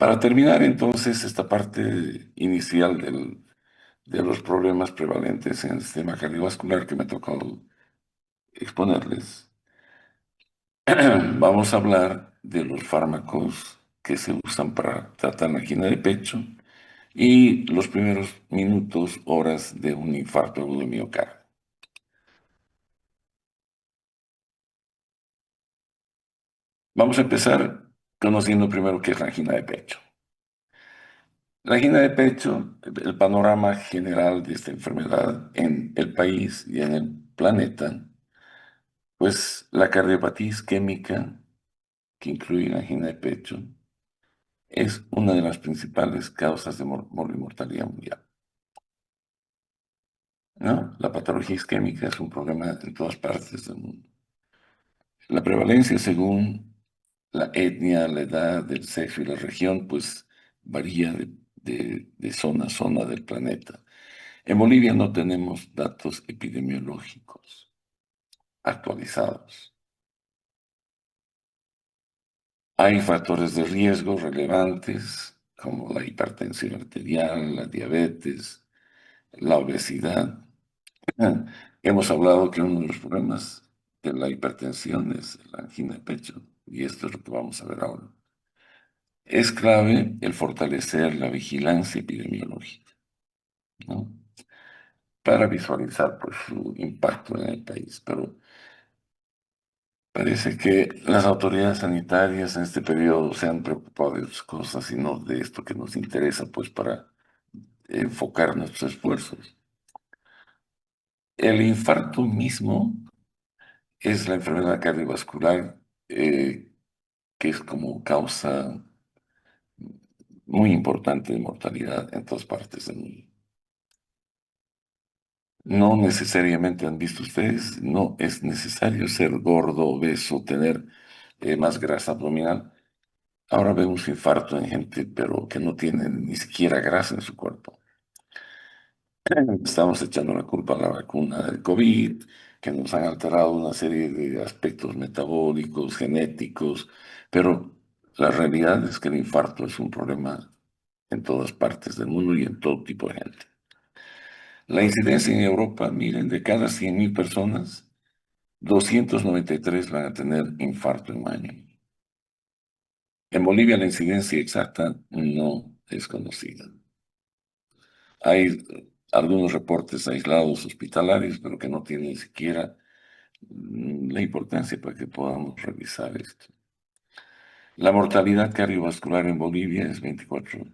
Para terminar entonces esta parte inicial de los problemas prevalentes en el sistema cardiovascular que me tocó exponerles, vamos a hablar de los fármacos que se usan para tratar la angina de pecho y los primeros minutos, horas de un infarto agudo de miocardio. Vamos a empezar conociendo primero qué es la angina de pecho. La angina de pecho, el panorama general de esta enfermedad en el país y en el planeta, pues la cardiopatía isquémica, que incluye la angina de pecho, es una de las principales causas de mortalidad mundial, ¿no? La patología isquémica es un problema en todas partes del mundo. La prevalencia según la etnia, la edad, el sexo y la región, pues varía de zona a zona del planeta. En Bolivia no tenemos datos epidemiológicos actualizados. Hay factores de riesgo relevantes como la hipertensión arterial, la diabetes, la obesidad. Ah, Hemos hablado que uno de los problemas de la hipertensión es la angina de pecho, y esto es lo que vamos a ver ahora. Es clave el fortalecer la vigilancia epidemiológica, ¿no? Para visualizar pues, su impacto en el país. Pero parece que las autoridades sanitarias en este periodo se han preocupado de otras cosas y no de esto que nos interesa, pues para enfocar nuestros esfuerzos. El infarto mismo es la enfermedad cardiovascular que es como causa muy importante de mortalidad en todas partes del mundo. No necesariamente han visto ustedes, no es necesario ser gordo, obeso, tener más grasa abdominal. Ahora vemos infarto en gente, pero que no tiene ni siquiera grasa en su cuerpo. Estamos echando la culpa a la vacuna del COVID, que nos han alterado una serie de aspectos metabólicos, genéticos, pero la realidad es que el infarto es un problema en todas partes del mundo y en todo tipo de gente. La incidencia en Europa, miren, de cada 100.000 personas, 293 van a tener infarto en un año. En Bolivia la incidencia exacta no es conocida. Hay algunos reportes aislados hospitalarios, pero que no tienen ni siquiera la importancia para que podamos revisar esto. La mortalidad cardiovascular en Bolivia es 24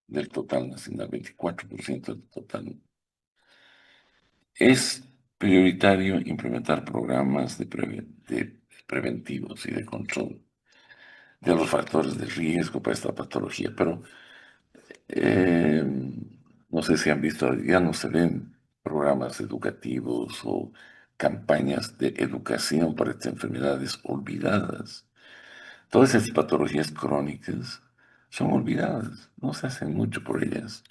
del total nacional, 24% del total. Es prioritario implementar programas de preventivos y de control de los factores de riesgo para esta patología, pero eh, no sé si han visto, ya no se ven programas educativos o campañas de educación para estas enfermedades olvidadas. Todas esas patologías crónicas son olvidadas, no se hace mucho por ellas.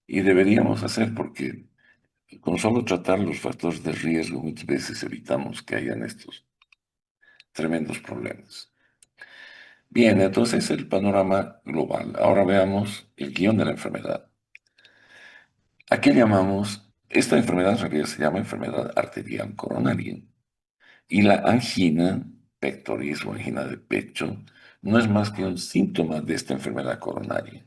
Y deberíamos hacer porque con solo tratar los factores de riesgo muchas veces evitamos que hayan estos tremendos problemas. Bien, entonces el panorama global. Ahora veamos el guión de la enfermedad. ¿A qué llamamos? Esta enfermedad en realidad se llama enfermedad arterial coronaria. Y la angina pectoris o angina de pecho no es más que un síntoma de esta enfermedad coronaria.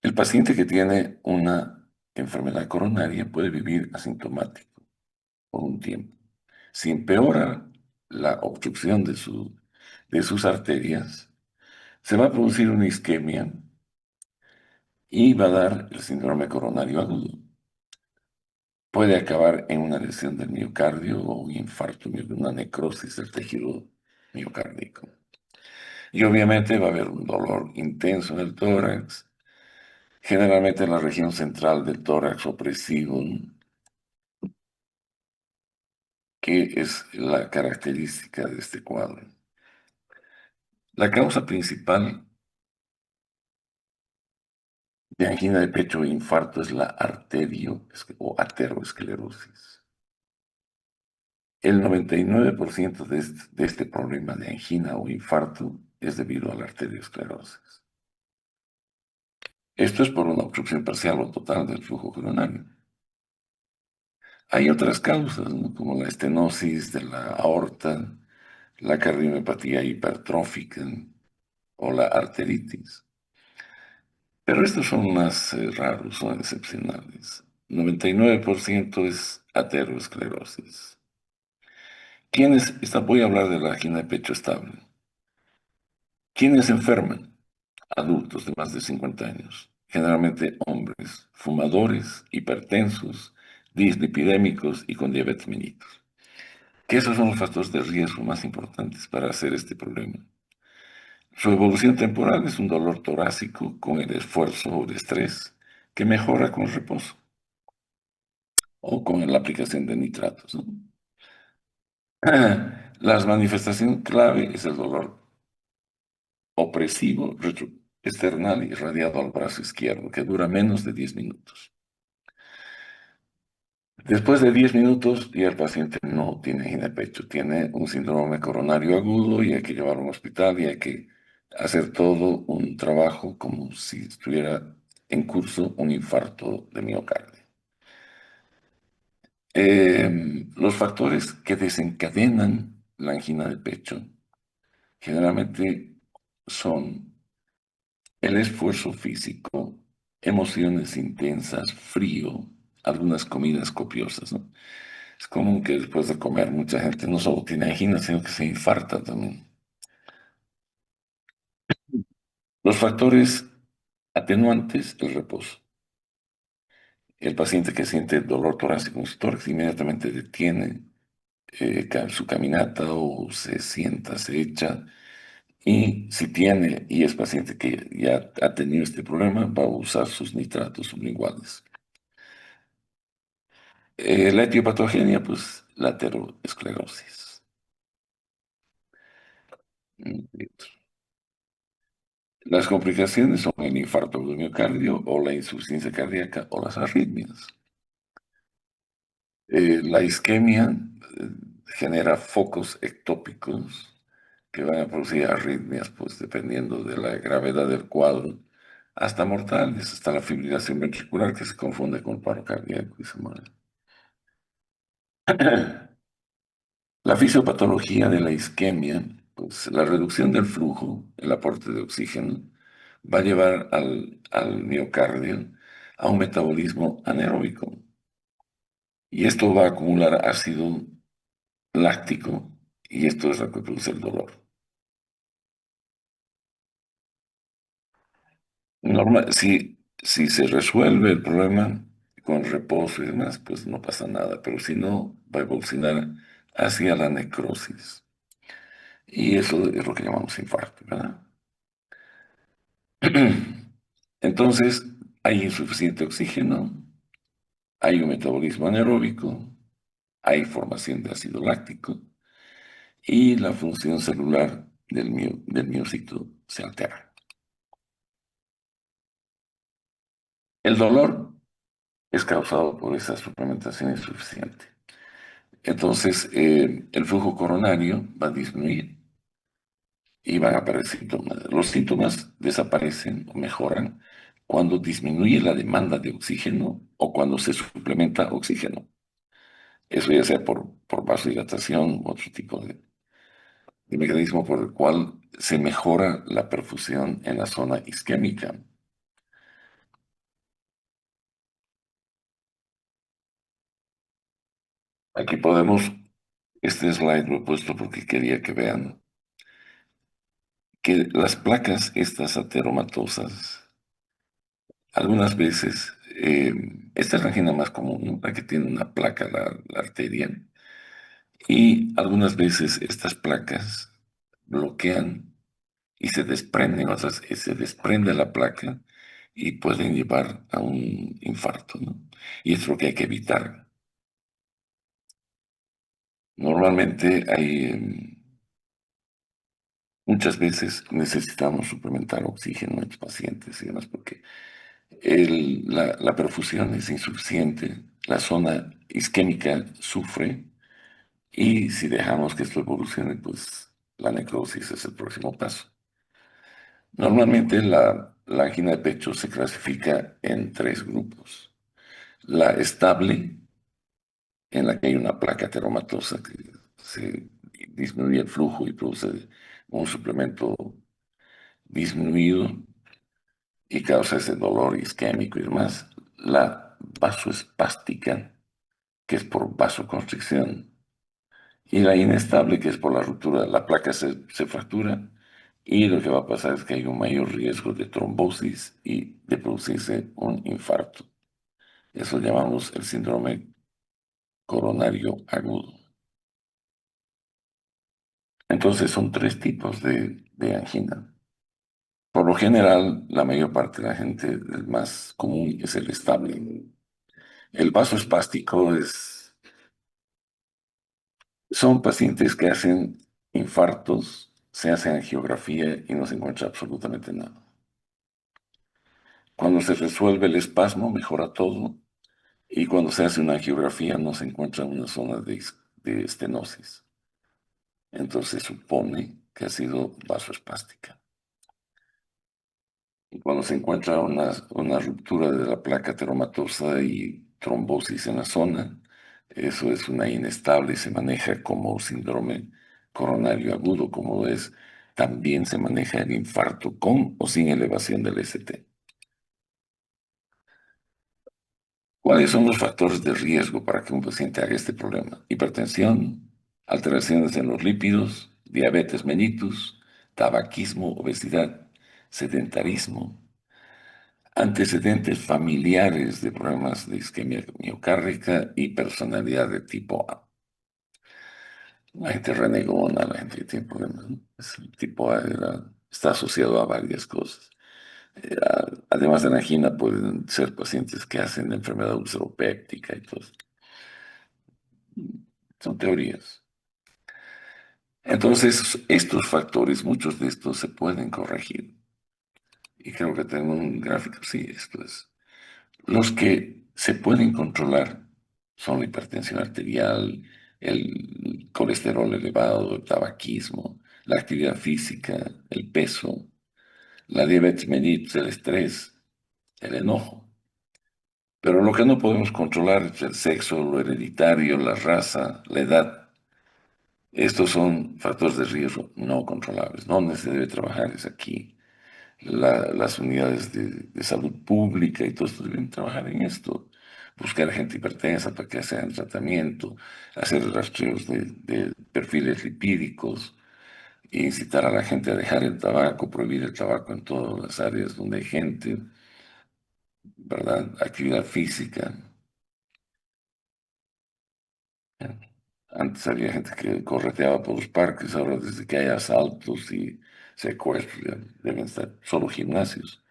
El paciente que tiene una enfermedad coronaria puede vivir asintomático por un tiempo. Si empeora la obstrucción de sus arterias, se va a producir una isquemia y va a dar el síndrome coronario agudo. Puede acabar en una lesión del miocardio o un infarto, una necrosis del tejido miocárdico. Y obviamente va a haber un dolor intenso en el tórax, generalmente en la región central del tórax opresivo, ¿no? Que es la característica de este cuadro. La causa principal de angina de pecho e infarto es la o ateroesclerosis. El 99% de este problema de angina o infarto es debido a la arteriosclerosis. Esto es por una obstrucción parcial o total del flujo coronario. Hay otras causas, ¿no? Como la estenosis de la aorta, la cardiomiopatía hipertrófica o la arteritis. Pero estos son más raros, son excepcionales. 99% es aterosclerosis. Voy a hablar de la angina de pecho estable. ¿Quiénes enferman? Adultos de más de 50 años, generalmente hombres, fumadores, hipertensos, dislipidémicos y con diabetes mellitus. Que esos son los factores de riesgo más importantes para hacer este problema. Su evolución temporal es un dolor torácico con el esfuerzo o el estrés que mejora con reposo o con la aplicación de nitratos, ¿no? Las manifestaciones clave es el dolor opresivo, external y irradiado al brazo izquierdo, que dura menos de 10 minutos. Después de 10 minutos, ya el paciente no tiene angina de pecho, tiene un síndrome coronario agudo y hay que llevarlo a un hospital y hay que hacer todo un trabajo como si estuviera en curso un infarto de miocardio. Los factores que desencadenan la angina de pecho generalmente son el esfuerzo físico, emociones intensas, frío, algunas comidas copiosas, ¿no? Es común que después de comer mucha gente no solo tiene angina, sino que se infarta también. Los factores atenuantes, el reposo. El paciente que siente dolor torácico en su tórax inmediatamente detiene su caminata o se sienta, se echa. Y si tiene y es paciente que ya ha tenido este problema, va a usar sus nitratos sublinguales. La etiopatogenia, pues la aterosclerosis. Mm, Las complicaciones son el infarto del miocardio o la insuficiencia cardíaca o las arritmias. La isquemia eh, genera focos ectópicos que van a producir arritmias, pues dependiendo de la gravedad del cuadro, hasta mortales, hasta la fibrilación ventricular que se confunde con paro cardíaco y se muere. La fisiopatología de la isquemia, pues la reducción del flujo, el aporte de oxígeno, va a llevar al miocardio a un metabolismo anaeróbico. Y esto va a acumular ácido láctico y esto es lo que produce el dolor. Si se resuelve el problema con reposo y demás, pues no pasa nada, pero si no, va a evolucionar hacia la necrosis. Y eso es lo que llamamos infarto, ¿verdad? Entonces, hay insuficiente oxígeno, hay un metabolismo anaeróbico, hay formación de ácido láctico y la función celular del miocito se altera. El dolor es causado por esa suplementación insuficiente. Entonces, el flujo coronario va a disminuir y van a aparecer síntomas. Los síntomas desaparecen o mejoran cuando disminuye la demanda de oxígeno o cuando se suplementa oxígeno. Eso ya sea por vasodilatación u otro tipo de mecanismo por el cual se mejora la perfusión en la zona isquémica. Aquí podemos, este slide lo he puesto porque quería que vean que las placas estas ateromatosas, algunas veces, esta es la angina más común, ¿no? La que tiene una placa, la arteria, y algunas veces estas placas bloquean y se desprenden, o sea, se desprende la placa y pueden llevar a un infarto, ¿no? Y es lo que hay que evitar. Normalmente muchas veces necesitamos suplementar oxígeno en los pacientes y demás porque la perfusión es insuficiente, la zona isquémica sufre y si dejamos que esto evolucione, pues la necrosis es el próximo paso. Normalmente la angina de pecho se clasifica en tres grupos. La estable, en la que hay una placa ateromatosa que se disminuye el flujo y produce un suplemento disminuido y causa ese dolor isquémico y demás. La vasoespástica, que es por vasoconstricción, y la inestable, que es por la ruptura. La placa se fractura y lo que va a pasar es que hay un mayor riesgo de trombosis y de producirse un infarto. Eso llamamos el síndrome coronario agudo. Entonces son tres tipos de angina. Por lo general, la mayor parte de la gente, el más común es el estable. El vaso espástico son pacientes que hacen infartos, se hacen angiografía y no se encuentra absolutamente nada. Cuando se resuelve el espasmo, mejora todo, y cuando se hace una angiografía no se encuentra una zona de estenosis. Entonces se supone que ha sido vasoespástica. Y cuando se encuentra una ruptura de la placa teromatosa y trombosis en la zona, eso es una inestable y se maneja como síndrome coronario agudo, como es. También se maneja el infarto con o sin elevación del ST. ¿Cuáles son los factores de riesgo para que un paciente haga este problema? Hipertensión, alteraciones en los lípidos, diabetes mellitus, tabaquismo, obesidad, sedentarismo, antecedentes familiares de problemas de isquemia miocárdica y personalidad de tipo A. La gente renegona, la gente que tiene problemas, ¿no? El tipo A está asociado a varias cosas. Además de la angina, pueden ser pacientes que hacen enfermedad ulceropéptica y todo eso. Son teorías. Entonces, estos factores, muchos de estos se pueden corregir. Y creo que tengo un gráfico, sí, esto es. Los que se pueden controlar son la hipertensión arterial, el colesterol elevado, el tabaquismo, la actividad física, el peso, la diabetes mellitus, el estrés, el enojo. Pero lo que no podemos controlar es el sexo, lo hereditario, la raza, la edad. Estos son factores de riesgo no controlables. ¿Dónde se debe trabajar? Es aquí. Las unidades de salud pública y todo esto deben trabajar en esto. Buscar gente hipertensa para que hagan tratamiento, hacer rastreos de perfiles lipídicos, e incitar a la gente a dejar el tabaco, prohibir el tabaco en todas las áreas donde hay gente, ¿verdad? Actividad física. Antes había gente que correteaba por los parques, ahora desde que hay asaltos y secuestros ya deben estar solo gimnasios.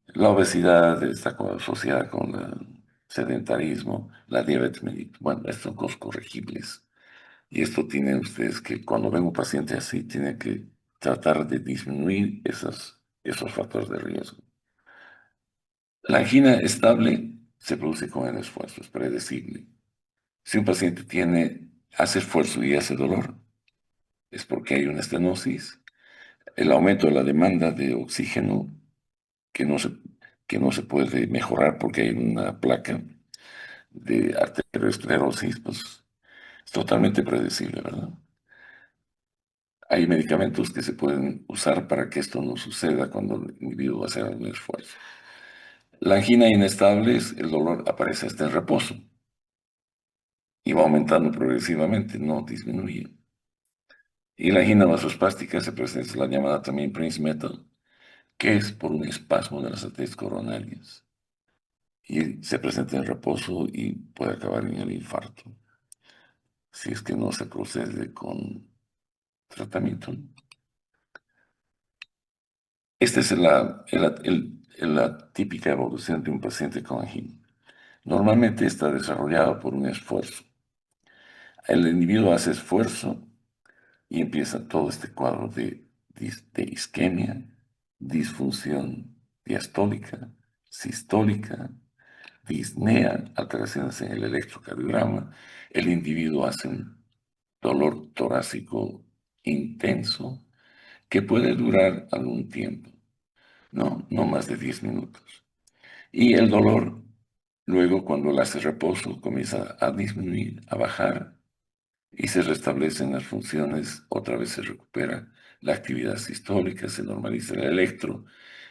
La obesidad está asociada con el sedentarismo, la diabetes mellitus. Bueno, estos son cosas corregibles. Y esto tienen ustedes que cuando ven un paciente así, tienen que tratar de disminuir esos factores de riesgo. La angina estable se produce con el esfuerzo, es predecible. Si un paciente hace esfuerzo y hace dolor, es porque hay una estenosis, el aumento de la demanda de oxígeno que no se, que no se puede mejorar porque hay una placa de arteriosclerosis, pues es totalmente predecible, ¿verdad? Hay medicamentos que se pueden usar para que esto no suceda cuando el individuo va a hacer un esfuerzo. La angina inestable, el dolor aparece hasta en reposo y va aumentando progresivamente, no disminuye. Y la angina vasospástica se presenta, la llamada también Prince Metal, que es por un espasmo de las arterias coronarias. Y se presenta en reposo y puede acabar en el infarto, si es que no se procede con tratamiento. Esta es la típica evolución de un paciente con angina. Normalmente está desarrollado por un esfuerzo. El individuo hace esfuerzo y empieza todo este cuadro de isquemia, disfunción diastólica, sistólica, disnea, alteraciones en el electrocardiograma. El individuo hace un dolor torácico intenso que puede durar algún tiempo, no más de 10 minutos. Y el dolor, luego cuando él hace reposo, comienza a disminuir, a bajar y se restablecen las funciones, otra vez se recupera la actividad sistólica, se normaliza el electro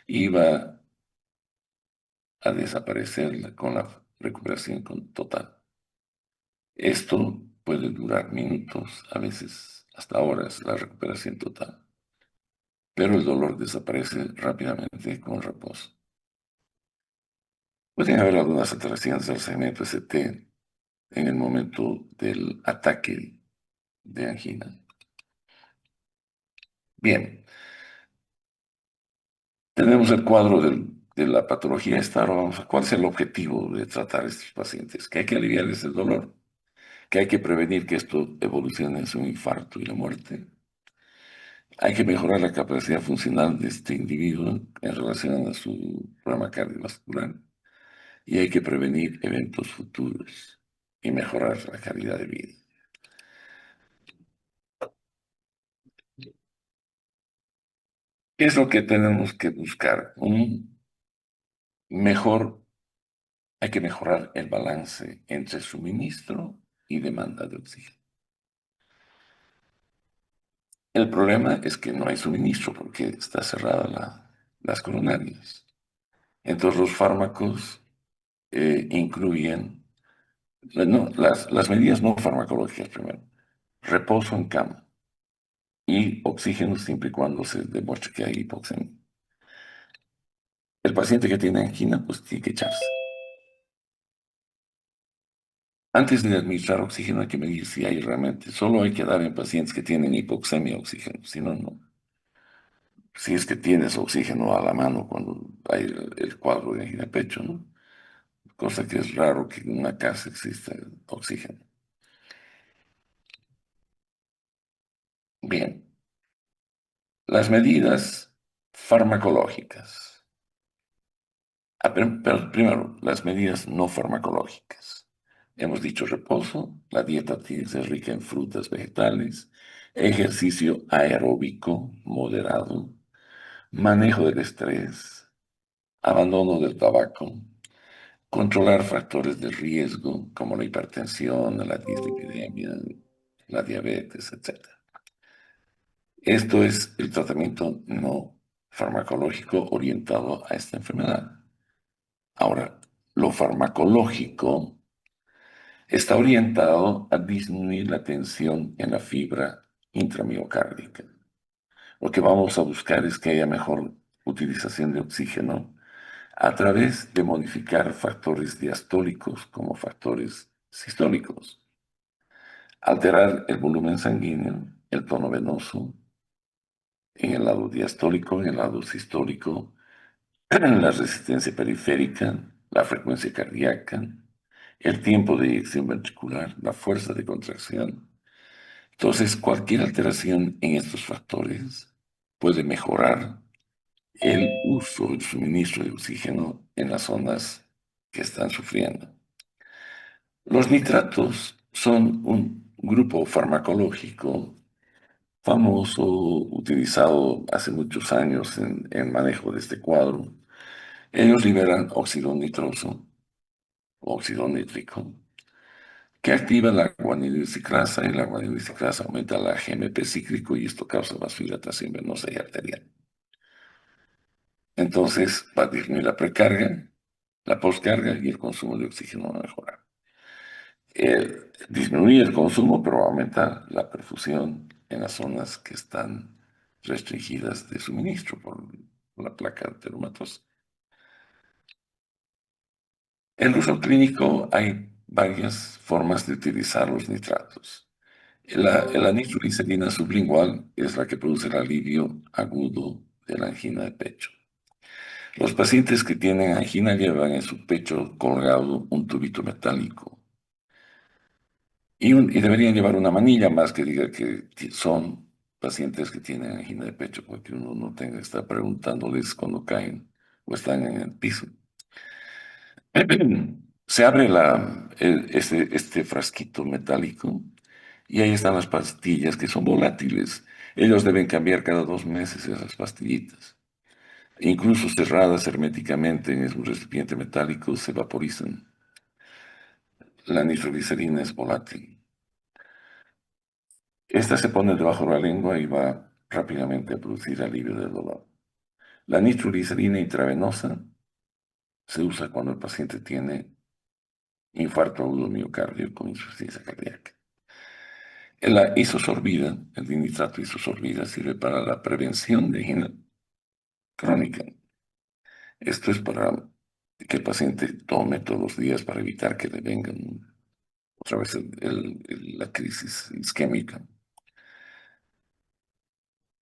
y va a desaparecer con la recuperación total. Esto puede durar minutos, a veces hasta horas, la recuperación total, pero el dolor desaparece rápidamente con reposo. Pueden haber algunas alteraciones del segmento ST en el momento del ataque de angina. Bien, tenemos el cuadro de la patología esta. Ahora vamos a cuál es el objetivo de tratar a estos pacientes, que hay que aliviarles el dolor, que hay que prevenir que esto evolucione en un infarto y la muerte. Hay que mejorar la capacidad funcional de este individuo en relación a su programa cardiovascular y hay que prevenir eventos futuros y mejorar la calidad de vida. ¿Qué es lo que tenemos que buscar? Mejor, hay que mejorar el balance entre suministro y demanda de oxígeno. El problema es que no hay suministro porque está cerrada las coronarias. Entonces los fármacos incluyen no, las medidas no farmacológicas primero. Reposo en cama y oxígeno siempre y cuando se demuestre que hay hipoxemia. El paciente que tiene angina, pues tiene que echarse. Antes de administrar oxígeno hay que medir si hay realmente. Solo hay que dar en pacientes que tienen hipoxemia oxígeno, si no, no. Si es que tienes oxígeno a la mano cuando hay el cuadro de angina de pecho, ¿no? Cosa que es raro que en una casa exista oxígeno. Bien, las medidas farmacológicas. Pero primero, las medidas no farmacológicas. Hemos dicho reposo, la dieta tiene que ser rica en frutas, vegetales, ejercicio aeróbico moderado, manejo del estrés, abandono del tabaco, controlar factores de riesgo como la hipertensión, la dislipidemia, la diabetes, etc. Esto es el tratamiento no farmacológico orientado a esta enfermedad. Ahora, lo farmacológico está orientado a disminuir la tensión en la fibra intramiocárdica. Lo que vamos a buscar es que haya mejor utilización de oxígeno a través de modificar factores diastólicos como factores sistólicos, alterar el volumen sanguíneo, el tono venoso, en el lado diastólico, en el lado sistólico, la resistencia periférica, la frecuencia cardíaca, el tiempo de eyección ventricular, la fuerza de contracción. Entonces, cualquier alteración en estos factores puede mejorar el uso, el suministro de oxígeno en las zonas que están sufriendo. Los nitratos son un grupo farmacológico famoso, utilizado hace muchos años en manejo de este cuadro. Ellos liberan óxido nitroso, óxido nítrico, que activa la guanidilciclasa y la guanidilciclasa aumenta la GMP cíclico y esto causa vasodilatación venosa y arterial. Entonces va a disminuir la precarga, la poscarga y el consumo de oxígeno va a mejorar. Disminuye el consumo, pero aumenta la perfusión en las zonas que están restringidas de suministro por la placa teromatosa. En el uso clínico hay varias formas de utilizar los nitratos. La nitroglicerina sublingual es la que produce el alivio agudo de la angina de pecho. Los pacientes que tienen angina llevan en su pecho colgado un tubito metálico y deberían llevar una manilla más que diga que son pacientes que tienen angina de pecho, porque uno no tenga que estar preguntándoles cuando caen o están en el piso. Se abre este frasquito metálico y ahí están las pastillas que son volátiles. Ellos deben cambiar cada 2 meses esas pastillitas. Incluso cerradas herméticamente en un recipiente metálico se vaporizan. La nitroglicerina es volátil. Esta se pone debajo de la lengua y va rápidamente a producir alivio del dolor. La nitroglicerina intravenosa se usa cuando el paciente tiene infarto agudo miocardio con insuficiencia cardíaca. La isosorbida, el dinitrato isosorbida, sirve para la prevención de angina crónica. Esto es para que el paciente tome todos los días para evitar que le vengan otra vez la crisis isquémica.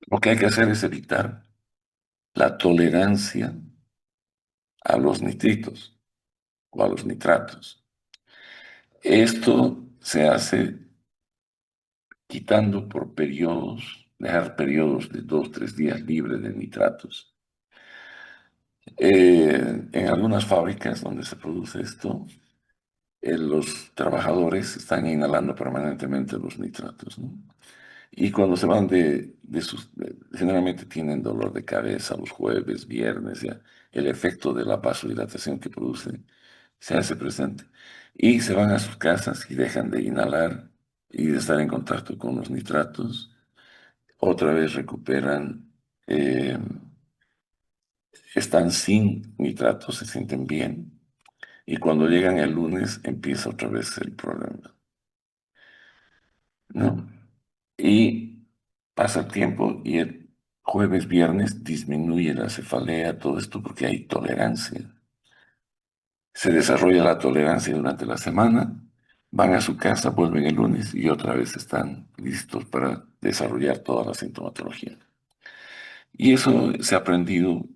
Lo que hay que hacer es evitar la tolerancia a los nitritos o a los nitratos. Esto se hace quitando por periodos, dejar periodos de 2, 3 días libres de nitratos. En algunas fábricas donde se produce esto, los trabajadores están inhalando permanentemente los nitratos, ¿no? Y cuando se van generalmente tienen dolor de cabeza los jueves, viernes, ya el efecto de la vasodilatación que produce se hace presente. Y se van a sus casas y dejan de inhalar y de estar en contacto con los nitratos. Otra vez recuperan, eh, están sin nitratos, se sienten bien. Y cuando llegan el lunes empieza otra vez el problema, ¿no? Y pasa el tiempo y el jueves, viernes disminuye la cefalea, todo esto porque hay tolerancia. Se desarrolla la tolerancia durante la semana, van a su casa, vuelven el lunes y otra vez están listos para desarrollar toda la sintomatología. Y eso se ha aprendido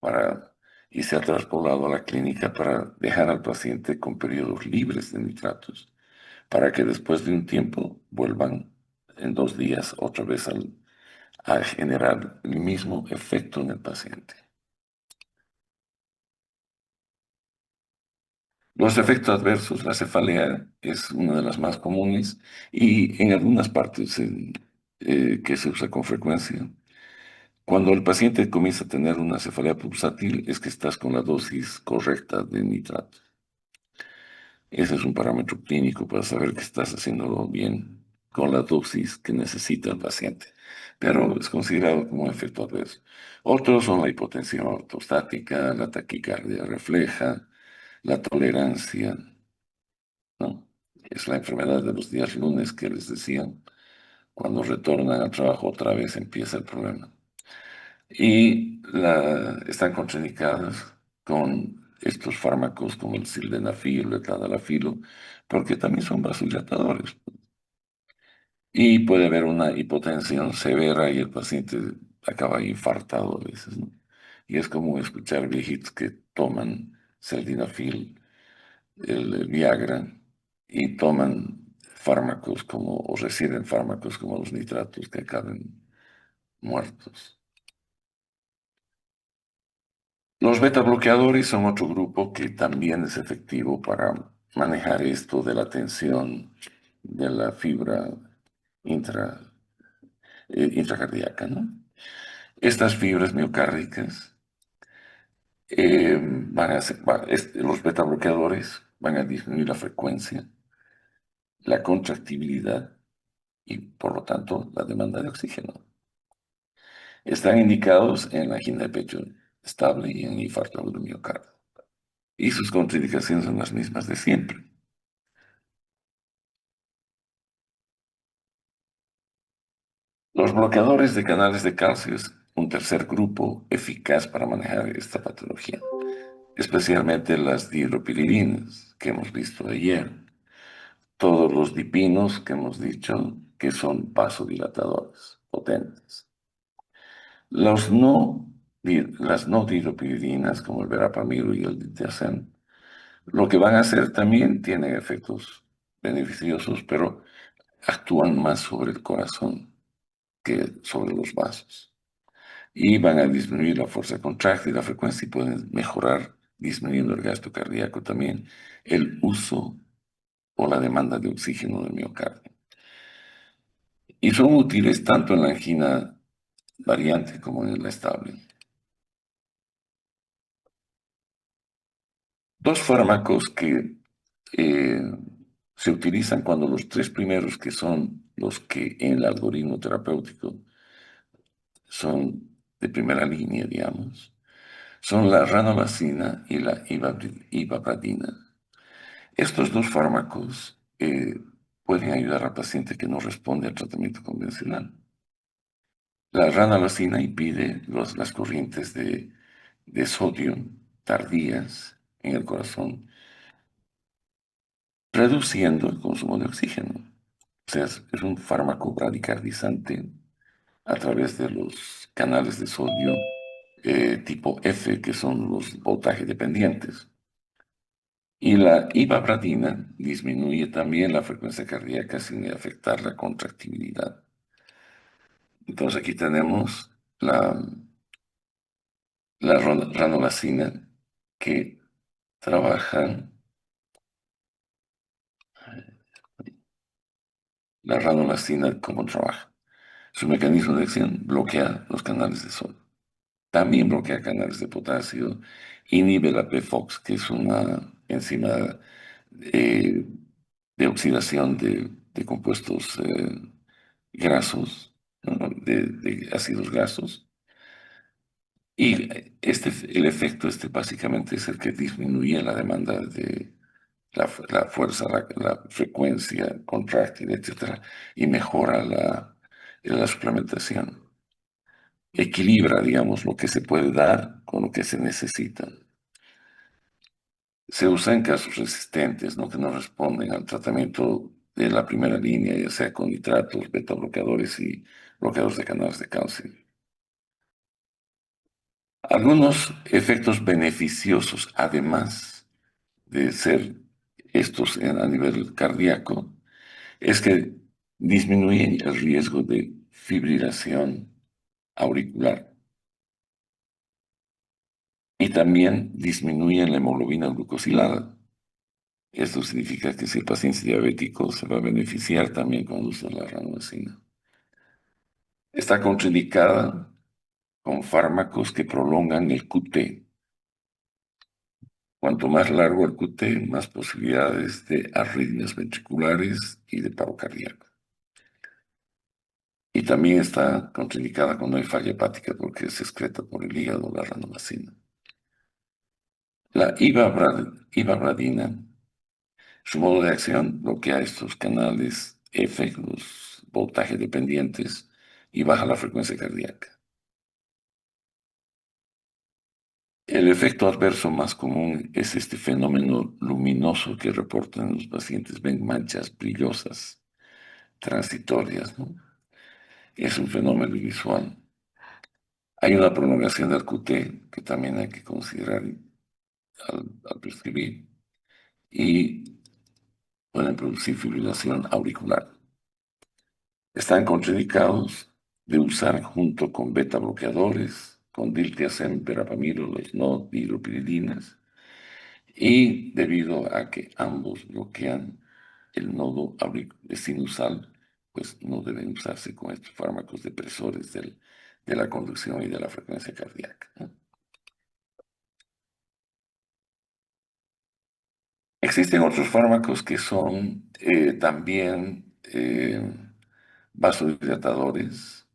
para, y se ha traspolado a la clínica para dejar al paciente con periodos libres de nitratos, para que después de un tiempo vuelvan en 2 días otra vez a generar el mismo efecto en el paciente. Los efectos adversos, la cefalea es una de las más comunes y en algunas partes que se usa con frecuencia. Cuando el paciente comienza a tener una cefalea pulsátil es que estás con la dosis correcta de nitrato. Ese es un parámetro clínico para saber que estás haciéndolo bien con la dosis que necesita el paciente, pero es considerado como un efecto adverso. Otros son la hipotensión ortostática, la taquicardia refleja, la tolerancia, ¿no? Es la enfermedad de los días lunes que les decía. Cuando retornan al trabajo otra vez empieza el problema. Y están contraindicadas con estos fármacos como el sildenafil, el tadalafilo, porque también son vasodilatadores. Y puede haber una hipotensión severa y el paciente acaba infartado a veces, ¿no? Y es común escuchar viejitos que toman sildenafil, el Viagra, y toman fármacos o reciben fármacos como los nitratos que acaben muertos. Los beta bloqueadores son otro grupo que también es efectivo para manejar esto de la tensión de la fibra intra, intracardíaca, ¿no? Estas fibras miocárdicas los beta bloqueadores van a disminuir la frecuencia, la contractibilidad y, por lo tanto, la demanda de oxígeno. Están indicados en la angina de pecho estable y en infarto agudo miocardio. Y sus contraindicaciones son las mismas de siempre. Los bloqueadores de canales de calcio es un tercer grupo eficaz para manejar esta patología, especialmente las dihidropiridinas que hemos visto ayer, todos los dipinos que hemos dicho que son vasodilatadores potentes. Las no dihidropiridinas como el verapamil y el diltiazem, lo que van a hacer también tienen efectos beneficiosos, pero actúan más sobre el corazón que sobre los vasos. Y van a disminuir la fuerza contráctil, la frecuencia y pueden mejorar, disminuyendo el gasto cardíaco también, el uso o la demanda de oxígeno del miocardio. y son útiles tanto en la angina variante como en la estable. Dos fármacos que eh, se utilizan cuando los tres primeros, que son los que en el algoritmo terapéutico son de primera línea, digamos, son la ranolacina y la ibabradina. Estos dos fármacos pueden ayudar al paciente que no responde al tratamiento convencional. La ranolacina impide las corrientes de sodio tardías en el corazón, reduciendo el consumo de oxígeno. O sea, es un fármaco bradicardizante a través de los canales de sodio tipo F, que son los voltaje dependientes. Y la ibabradina disminuye también la frecuencia cardíaca sin afectar la contractibilidad. Entonces aquí tenemos la ranolacina que trabaja, la ranolacina cómo trabaja. Su mecanismo de acción bloquea los canales de sodio. También bloquea canales de potasio, inhibe la PFOX, que es una enzima eh, de oxidación de compuestos grasos, ¿no? De ácidos grasos. Y el efecto básicamente es el que disminuye la demanda de la fuerza, la frecuencia contráctil, etcétera, y mejora la suplementación. Equilibra, digamos, lo que se puede dar con lo que se necesita. Se usa en casos resistentes, ¿no? Que no responden al tratamiento de la primera línea, ya sea con nitratos, beta bloqueadores y bloqueadores de canales de calcio. Algunos efectos beneficiosos, además de ser estos a nivel cardíaco, es que disminuyen el riesgo de fibrilación auricular y también disminuyen la hemoglobina glucosilada. Esto significa que si el paciente es diabético se va a beneficiar también cuando usa la ranolacina. Está contraindicada con fármacos que prolongan el QT. Cuanto más largo el QT, más posibilidades de arritmias ventriculares y de paro cardíaco. Y también está contraindicada cuando hay falla hepática porque se excreta por el hígado la ranolacina. La ibabradina, su modo de acción bloquea estos canales F, los voltajes dependientes, y baja la frecuencia cardíaca. El efecto adverso más común es este fenómeno luminoso que reportan los pacientes, ven manchas brillosas, transitorias, ¿no? Es un fenómeno visual. Hay una prolongación del QT que también hay que considerar al prescribir y pueden producir fibrilación auricular. Están contraindicados de usar junto con beta bloqueadores, con diltiazem, verapamilo, los no dihidropiridinas, y debido a que ambos bloquean el nodo sinusal, pues no deben usarse con estos fármacos depresores de la conducción y de la frecuencia cardíaca, ¿no? Existen otros fármacos que son también vasodilatadores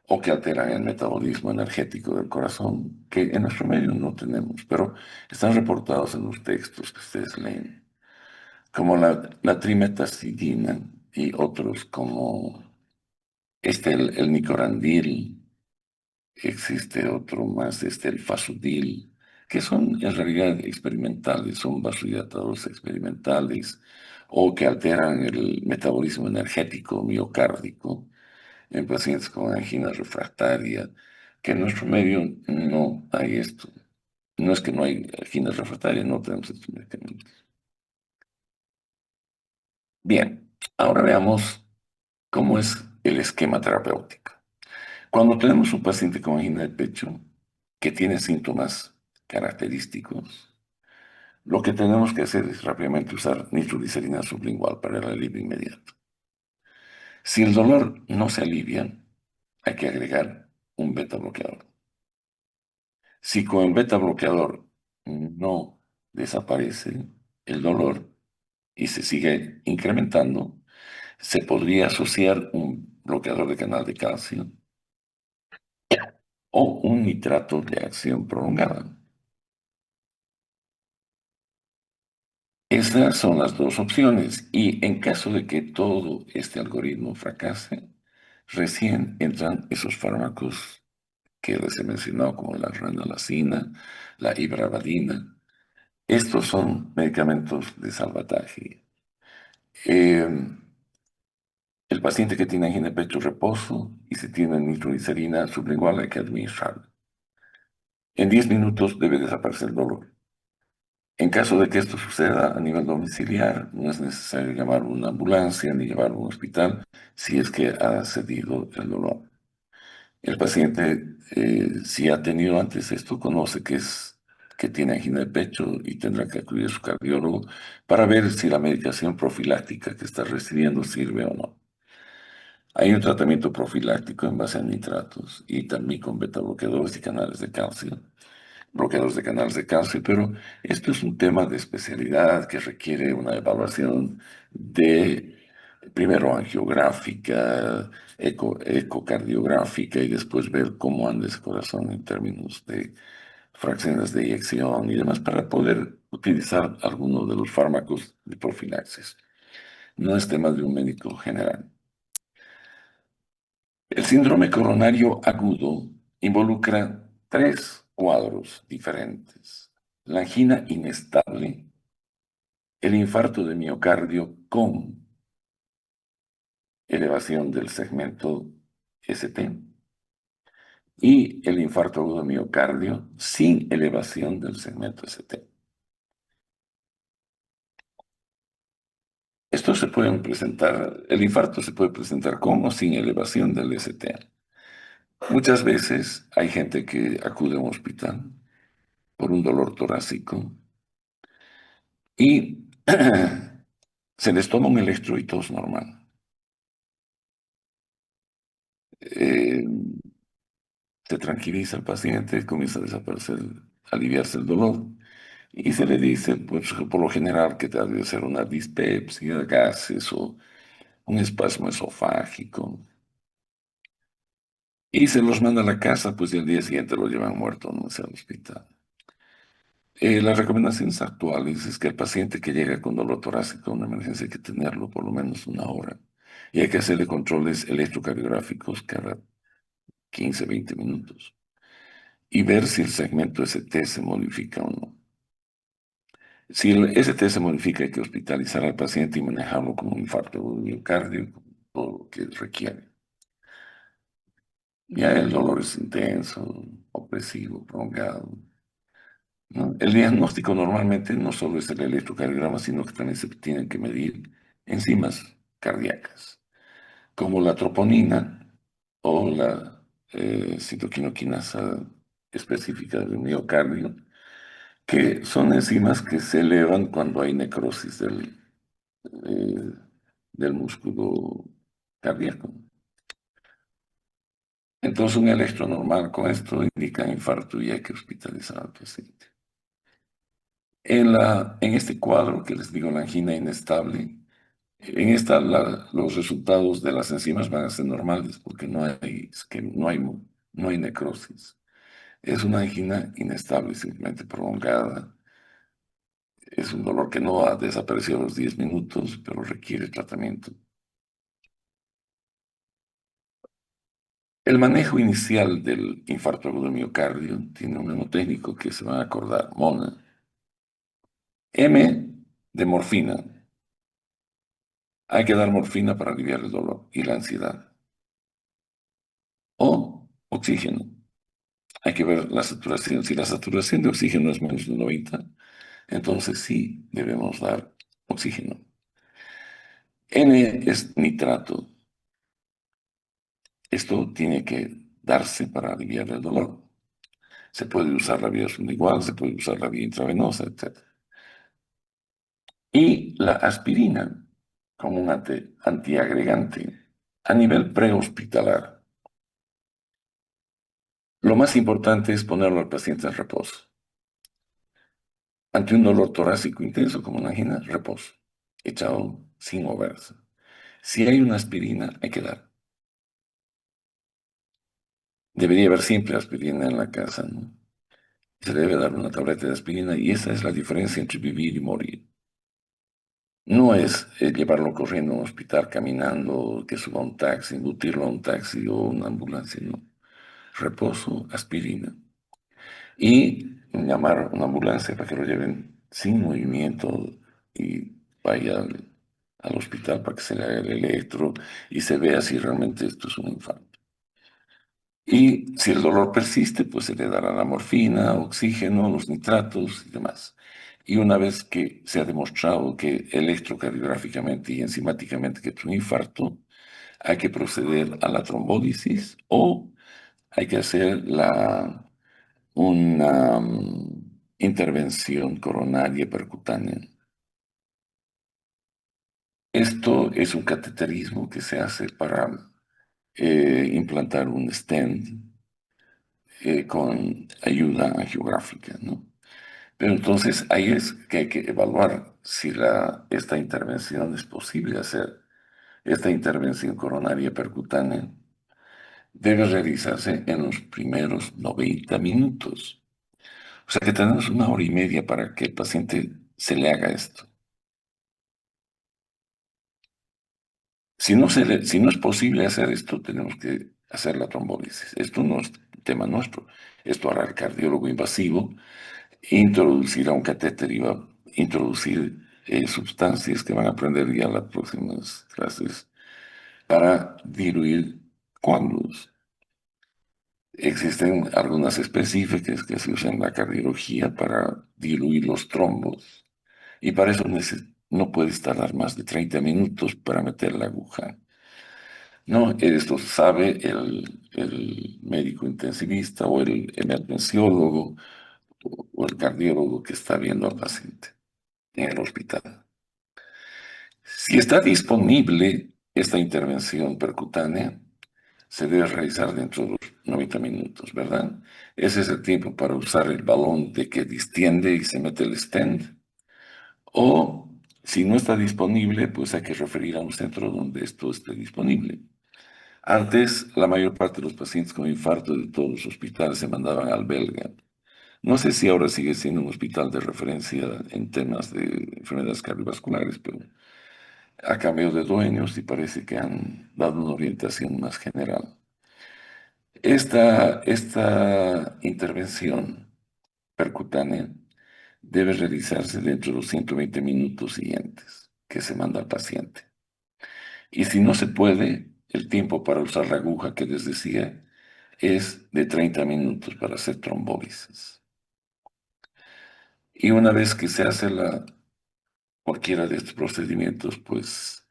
o que alteran el metabolismo energético del corazón, que en nuestro medio no tenemos, pero están reportados en los textos que ustedes leen, como la trimetazidina y otros como el nicorandil. Existe otro más, el fasudil, que son en realidad experimentales, son vasodilatadores experimentales o que alteran el metabolismo energético miocárdico en pacientes con angina refractaria, que en nuestro medio no hay esto. No es que no hay angina refractaria, no tenemos estos medicamentos. Bien, ahora veamos cómo es el esquema terapéutico. Cuando tenemos un paciente con angina de pecho que tiene síntomas característicos, lo que tenemos que hacer es rápidamente usar nitroglicerina sublingual para el alivio inmediato. Si el dolor no se alivia, hay que agregar un beta bloqueador. Si con el beta bloqueador no desaparece el dolor y se sigue incrementando, se podría asociar un bloqueador de canal de calcio o un nitrato de acción prolongada. Esas son las dos opciones y en caso de que todo este algoritmo fracase, recién entran esos fármacos que les he mencionado como la ranolazina, la ibravadina. Estos son medicamentos de salvataje. Eh, el paciente que tiene angina de pecho reposo y se tiene nitroglicerina sublingual hay que administrar. En 10 minutos debe desaparecer el dolor. En caso de que esto suceda a nivel domiciliar, no es necesario llamar una ambulancia ni llevarlo a un hospital si es que ha cedido el dolor. El paciente, si ha tenido antes esto, conoce que tiene angina de pecho y tendrá que acudir a su cardiólogo para ver si la medicación profiláctica que está recibiendo sirve o no. Hay un tratamiento profiláctico en base a nitratos y también con beta bloqueadores y canales de calcio, bloqueadores de canales de calcio, pero esto es un tema de especialidad que requiere una evaluación de, primero angiográfica, ecocardiográfica y después ver cómo anda ese corazón en términos de fracciones de eyección y demás para poder utilizar alguno de los fármacos de profilaxis. No es tema de un médico general. El síndrome coronario agudo involucra tres cuadros diferentes: la angina inestable, el infarto de miocardio con elevación del segmento ST y el infarto agudo de miocardio sin elevación del segmento ST. Estos se pueden presentar, el infarto se puede presentar con o sin elevación del ST. Muchas veces hay gente que acude a un hospital por un dolor torácico y se les toma un electro y tos normal. Eh, Se tranquiliza el paciente, comienza a desaparecer, a aliviarse el dolor y se le dice, pues por lo general, que debe ser una dispepsia, gases o un espasmo esofágico. Y se los manda a la casa, pues y al día siguiente lo llevan muerto, no sé, al hospital. Las recomendaciones actuales es que el paciente que llega con dolor torácico a una emergencia hay que tenerlo por lo menos una hora. Y hay que hacerle controles electrocardiográficos cada 15, 20 minutos. Y ver si el segmento ST se modifica o no. Si el ST se modifica, hay que hospitalizar al paciente y manejarlo como un infarto de miocardio, todo lo que requiere. Ya el dolor es intenso, opresivo, prolongado, ¿no? El diagnóstico normalmente no solo es el electrocardiograma, sino que también se tienen que medir enzimas cardíacas, como la troponina o la citoquinoquinasa específica del miocardio, que son enzimas que se elevan cuando hay necrosis eh, del músculo cardíaco. Entonces, un electro normal con esto indica infarto y hay que hospitalizar al paciente. En este cuadro que les digo, la angina inestable, en esta los resultados de las enzimas van a ser normales porque no hay necrosis. Es una angina inestable, simplemente prolongada. Es un dolor que no ha desaparecido a los 10 minutos, pero requiere tratamiento. El manejo inicial del infarto agudo de miocardio tiene un mnemotécnico que se van a acordar, MONA. M de morfina. Hay que dar morfina para aliviar el dolor y la ansiedad. O oxígeno. Hay que ver la saturación. Si la saturación de oxígeno es menos de 90, entonces sí debemos dar oxígeno. N es nitrato. Esto tiene que darse para aliviar el dolor. Se puede usar la vía sublingual, se puede usar la vía intravenosa, etc. Y la aspirina como un antiagregante. A nivel prehospitalar, lo más importante es ponerlo al paciente en reposo. Ante un dolor torácico intenso como una angina, reposo, echado sin moverse. Si hay una aspirina, hay que dar. Debería haber siempre aspirina en la casa, ¿no? Se debe dar una tableta de aspirina y esa es la diferencia entre vivir y morir. No es llevarlo corriendo a un hospital, caminando, que suba un taxi, embutirlo a un taxi o una ambulancia, no. Reposo, aspirina. Y llamar a una ambulancia para que lo lleven sin movimiento y vaya al hospital para que se le haga el electro y se vea si realmente esto es un infarto. Y si el dolor persiste, pues se le dará la morfina, oxígeno, los nitratos y demás. Y una vez que se ha demostrado que electrocardiográficamente y enzimáticamente que es un infarto, hay que proceder a la trombólisis o hay que hacer una intervención coronaria percutánea. Esto es un cateterismo que se hace para implantar un stent con ayuda angiográfica, ¿no? Pero entonces ahí es que hay que evaluar si esta intervención es posible hacer. Esta intervención coronaria percutánea debe realizarse en los primeros 90 minutos. O sea que tenemos una hora y media para que el paciente se le haga esto. Si no es posible hacer esto, tenemos que hacer la trombólisis. Esto no es tema nuestro. Esto hará el cardiólogo invasivo, introducirá un catéter y va a introducir sustancias que van a aprender ya en las próximas clases para diluir coágulos. Existen algunas específicas que se usan en la cardiología para diluir los trombos y para eso no puedes tardar más de 30 minutos para meter la aguja. No, esto sabe el médico intensivista o el emergenciólogo o el cardiólogo que está viendo al paciente en el hospital. Si está disponible esta intervención percutánea, se debe realizar dentro de los 90 minutos, ¿verdad? Ese es el tiempo para usar el balón de que distiende y se mete el stent. O si no está disponible, pues hay que referir a un centro donde esto esté disponible. Antes, la mayor parte de los pacientes con infarto de todos los hospitales se mandaban al belga. No sé si ahora sigue siendo un hospital de referencia en temas de enfermedades cardiovasculares, pero ha cambiado de dueños y parece que han dado una orientación más general. Esta intervención percutánea debe realizarse dentro de los 120 minutos siguientes que se manda al paciente. Y si no se puede, el tiempo para usar la aguja que les decía es de 30 minutos para hacer trombólisis. Y una vez que se hace cualquiera de estos procedimientos, pues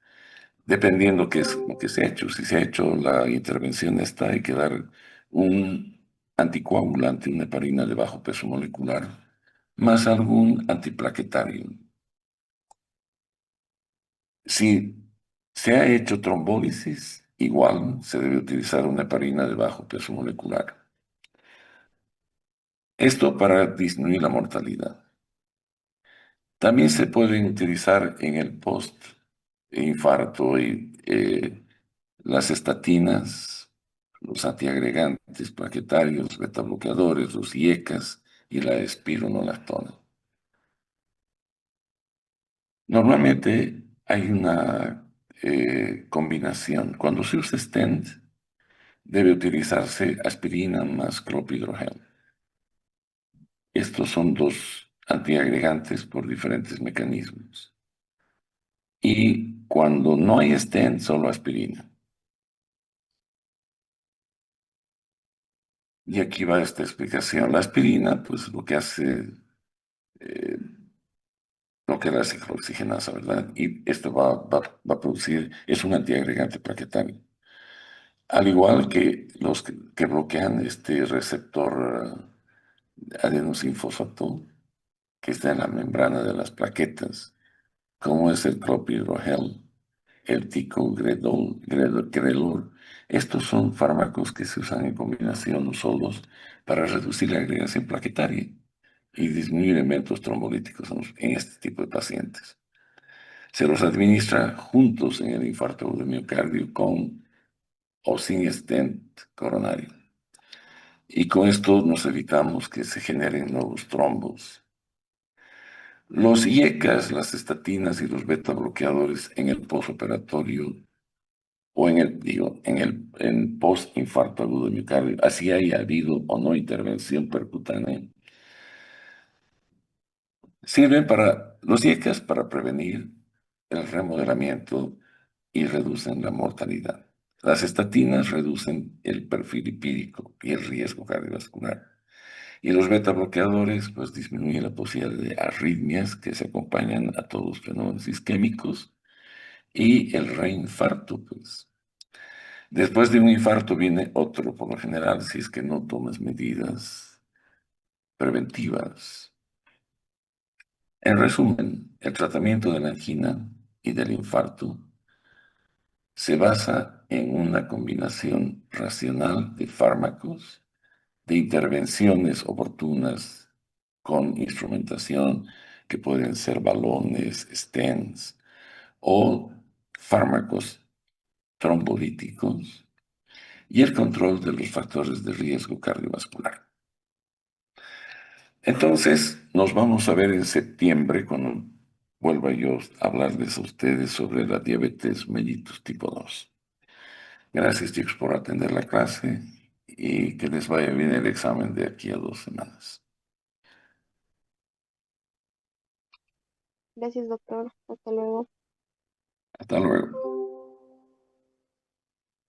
dependiendo qué es lo que se ha hecho, si se ha hecho la intervención esta, hay que dar un anticoagulante, una heparina de bajo peso molecular, más algún antiplaquetario. Si se ha hecho trombólisis, igual se debe utilizar una heparina de bajo peso molecular. Esto para disminuir la mortalidad. También se pueden utilizar en el post-infarto las estatinas, los antiagregantes plaquetarios, betabloqueadores, los IECAS y la espironolactona. Normalmente hay una combinación. Cuando se usa stent, debe utilizarse aspirina más clopidogrel. Estos son dos antiagregantes por diferentes mecanismos. Y cuando no hay stent, solo aspirina. Y aquí va esta explicación. La aspirina, pues lo que hace, eh, lo que la ciclooxigenasa, ¿verdad? Y esto va a producir, es un antiagregante plaquetario. Al igual que los que bloquean este receptor adenosinfosfato que está en la membrana de las plaquetas, como es el clopidogrel. el ticagrelor. Estos son fármacos que se usan en combinación o solos para reducir la agregación plaquetaria y disminuir eventos trombolíticos en este tipo de pacientes. Se los administra juntos en el infarto de miocardio con o sin stent coronario. Y con esto nos evitamos que se generen nuevos trombos. Los IECAs, las estatinas y los beta bloqueadores en el postoperatorio o en post-infarto agudo de miocardio, así haya habido o no intervención percutánea, sirven para los IECAs para prevenir el remodelamiento y reducen la mortalidad. Las estatinas reducen el perfil lipídico y el riesgo cardiovascular. Y los beta bloqueadores pues disminuyen la posibilidad de arritmias que se acompañan a todos los fenómenos isquémicos y el reinfarto, pues. Después de un infarto viene otro, por lo general, si es que no tomas medidas preventivas. En resumen, el tratamiento de la angina y del infarto se basa en una combinación racional de fármacos, de intervenciones oportunas con instrumentación que pueden ser balones, stents o fármacos trombolíticos y el control de los factores de riesgo cardiovascular. Entonces, nos vamos a ver en septiembre cuando vuelva yo a hablarles a ustedes sobre la diabetes mellitus tipo 2. Gracias, chicos, por atender la clase y que les vaya bien el examen de aquí a 2 semanas. Gracias, doctor. Hasta luego. Hasta luego.